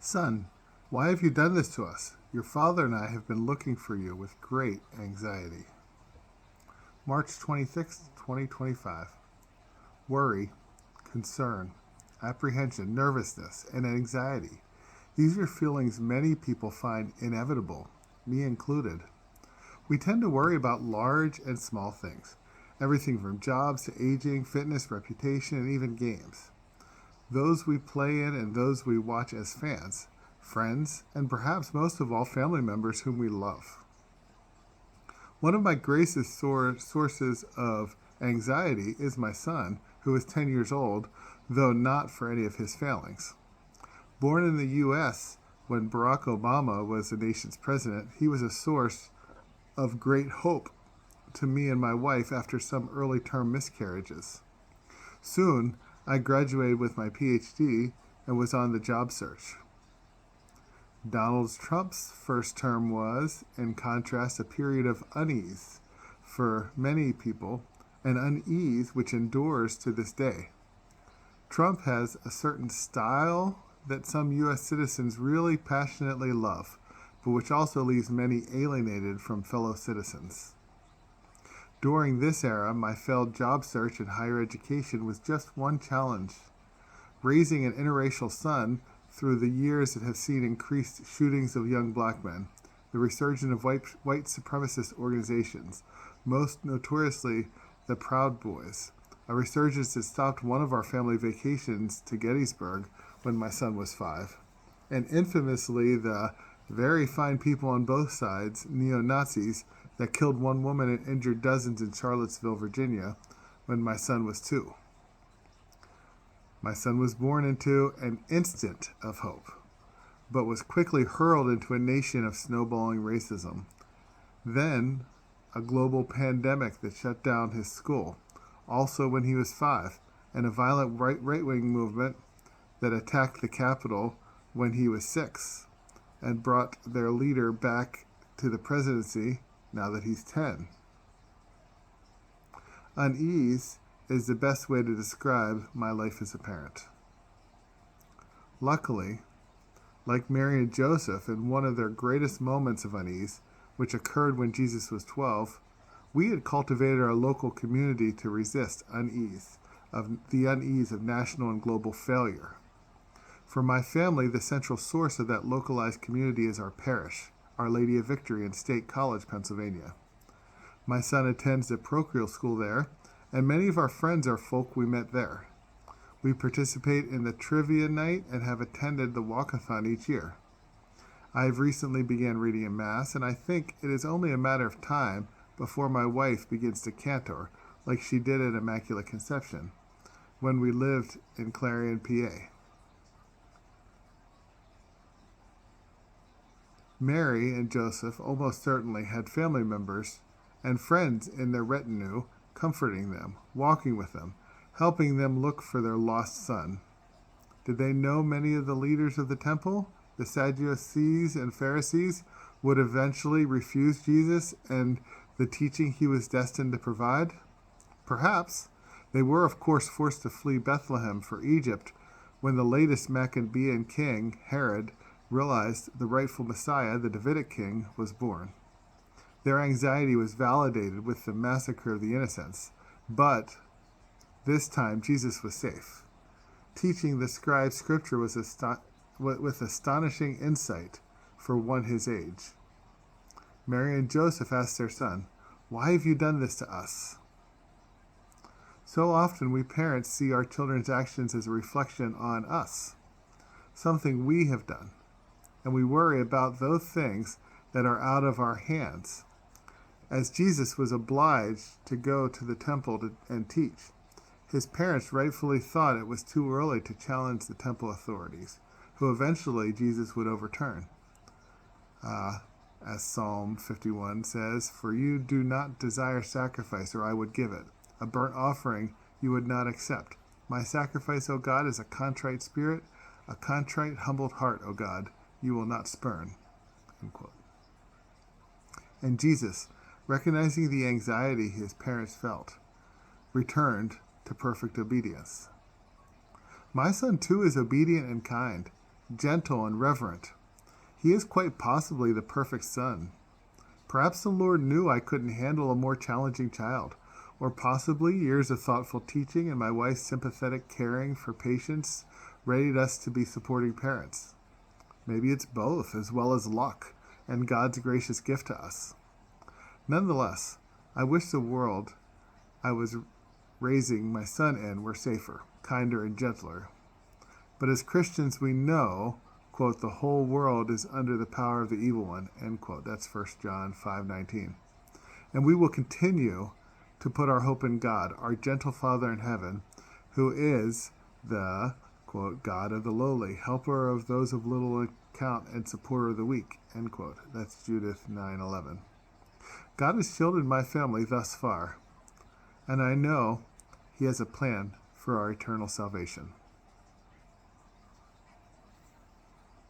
Son, why have you done this to us? Your father and I have been looking for you with great anxiety. March 26, 2025. Worry, concern, apprehension, nervousness, and anxiety. These are feelings many people find inevitable, me included. We tend to worry about large and small things, everything from jobs to aging, fitness, reputation, and even games. Those we play in and those we watch as fans, friends, and perhaps most of all, family members whom we love. One of my greatest sources of anxiety is my son, who is 10 years old, though not for any of his failings. Born in the U.S. when Barack Obama was the nation's president, he was a source of great hope to me and my wife after some early term miscarriages. Soon, I graduated with my PhD and was on the job search. Donald Trump's first term was, in contrast, a period of unease for many people, an unease which endures to this day. Trump has a certain style that some U.S. citizens really passionately love, but which also leaves many alienated from fellow citizens. During this era, my failed job search in higher education was just one challenge. Raising an interracial son through the years that have seen increased shootings of young black men, the resurgence of white supremacist organizations, most notoriously the Proud Boys, a resurgence that stopped one of our family vacations to Gettysburg when my son was 5, and infamously the very fine people on both sides, neo-Nazis, that killed one woman and injured dozens in Charlottesville, Virginia, when my son was 2. My son was born into an instant of hope, but was quickly hurled into a nation of snowballing racism. Then, a global pandemic that shut down his school, also when he was 5, and a violent right-wing movement that attacked the Capitol when he was 6, and brought their leader back to the presidency now that he's 10. Unease is the best way to describe my life as a parent. Luckily, like Mary and Joseph in one of their greatest moments of unease, which occurred when Jesus was 12, we had cultivated our local community to resist the unease of national and global failure. For my family, the central source of that localized community is our parish, Our Lady of Victory in State College, Pennsylvania. My son attends the parochial school there, and many of our friends are folk we met there. We participate in the trivia night and have attended the walkathon each year. I have recently began reading in Mass, and I think it is only a matter of time before my wife begins to cantor, like she did at Immaculate Conception, when we lived in Clarion, PA. Mary and Joseph almost certainly had family members and friends in their retinue comforting them, walking with them, helping them look for their lost son. Did they know many of the leaders of the temple, the Sadducees and Pharisees, would eventually refuse Jesus and the teaching he was destined to provide? Perhaps. They were, of course, forced to flee Bethlehem for Egypt when the latest Maccabean king, Herod, realized the rightful Messiah, the Davidic king, was born. Their anxiety was validated with the massacre of the innocents, but this time Jesus was safe. Teaching the scribes scripture with astonishing insight for one his age. Mary and Joseph asked their son, "Why have you done this to us?" So often we parents see our children's actions as a reflection on us, something we have done, and we worry about those things that are out of our hands. As Jesus was obliged to go to the temple and teach, his parents rightfully thought it was too early to challenge the temple authorities, who eventually Jesus would overturn. As Psalm 51 says, "For you do not desire sacrifice, or I would give it. A burnt offering you would not accept. My sacrifice, O God, is a contrite spirit, a contrite, humbled heart, O God, you will not spurn." End quote. And Jesus, recognizing the anxiety his parents felt, returned to perfect obedience. My son, too, is obedient and kind. gentle and reverent. He is quite possibly the perfect son. Perhaps the Lord knew I couldn't handle a more challenging child, or possibly years of thoughtful teaching and my wife's sympathetic caring for patients readied us to be supporting parents. Maybe it's both, as well as luck and God's gracious gift to us. Nonetheless, I wish the world I was raising my son in were safer, kinder, and gentler. But as Christians, we know, quote, the whole world is under the power of the evil one, end quote. That's 1 John 5:19. And we will continue to put our hope in God, our gentle Father in heaven, who is the, quote, God of the lowly, helper of those of little account, and supporter of the weak, end quote. That's Judith 9:11. God has shielded my family thus far, and I know He has a plan for our eternal salvation.